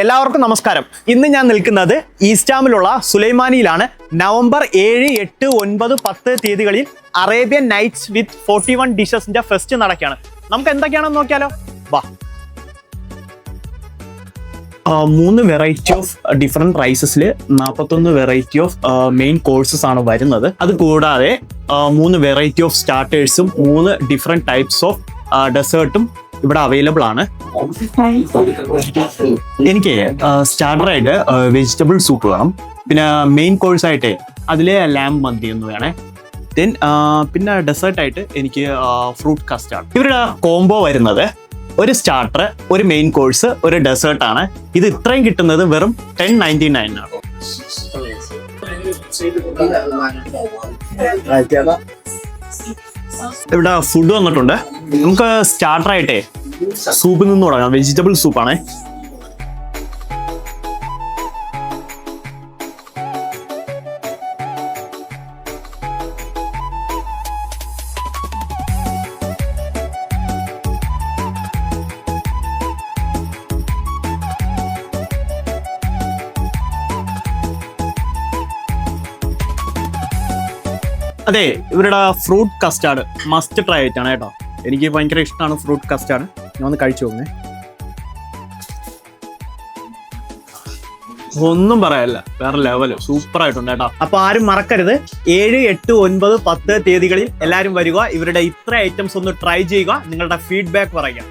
എല്ലാവർക്കും നമസ്കാരം. ഇന്ന് ഞാൻ നിൽക്കുന്നത് ഈസ്റ്റാമിലുള്ള സുലൈമാനിയിലാണ്. നവംബർ 7, 8, 9, 10 തീയതികളിൽ അറേബ്യൻ നൈറ്റ്സ് വിത്ത് 41 ഡിഷസിന്റെ ഫെസ്റ്റ് നടക്കുകയാണ്. നമുക്ക് എന്തൊക്കെയാണെന്ന് നോക്കിയാലോ. വാ. 3 വെറൈറ്റി ഓഫ് ഡിഫറെന്റ് റൈസസിൽ 41 വെറൈറ്റി ഓഫ് മെയിൻ കോഴ്സസ് ആണ് വരുന്നത്. അത് കൂടാതെ 3 വെറൈറ്റി ഓഫ് സ്റ്റാർട്ടേഴ്സും 3 ഡിഫറെന്റ് ടൈപ്സ് ഓഫ് ഡെസേർട്ടും ഇവിടെ അവൈലബിൾ ആണ്. എനിക്ക് സ്റ്റാർട്ടറായിട്ട് വെജിറ്റബിൾ സൂപ്പ് വേണം, പിന്നെ മെയിൻ കോഴ്സായിട്ട് അതിലെ ലാമ്പ് മന്തി എന്ന് വേണേ, പിന്നെ ഡെസേർട്ടായിട്ട് എനിക്ക് ഫ്രൂട്ട് കസ്റ്റാർഡ്. ഇവരുടെ കോംബോ വരുന്നത് ഒരു സ്റ്റാർട്ടർ, ഒരു മെയിൻ കോഴ്സ്, ഒരു ഡെസേർട്ടാണ്. ഇത് ഇത്രയും കിട്ടുന്നത് വെറും 10.99 ആണ്. ഇവിടെ ഫുഡ് വന്നിട്ടുണ്ട്. നമുക്ക് സ്റ്റാർട്ടറായിട്ടേ സൂപ്പിൽ നിന്ന് തുടങ്ങാം. വെജിറ്റബിൾ സൂപ്പാണേ. അതെ, ഇവരുടെ ഫ്രൂട്ട് കസ്റ്റാർഡ് മസ്റ്റ് ട്രൈ ആയിട്ടാണ് കേട്ടോ. എനിക്ക് ഭയങ്കര ഇഷ്ടമാണ് ഫ്രൂട്ട് കസ്റ്റാർഡ്. ഞാൻ ഒന്ന് കഴിച്ചു നോക്കുന്നേ. ഒന്നും പറയാനില്ല, വേറെ ലെവല്, സൂപ്പർ ആയിട്ടുണ്ട് കേട്ടോ. അപ്പൊ ആരും മറക്കരുത്, 7, 8, 9, 10 തീയതികളിൽ എല്ലാവരും വരിക. ഇവരുടെ ഇത്ര ഐറ്റംസ് ഒന്ന് ട്രൈ ചെയ്യുക, നിങ്ങളുടെ ഫീഡ്ബാക്ക് പറയുക.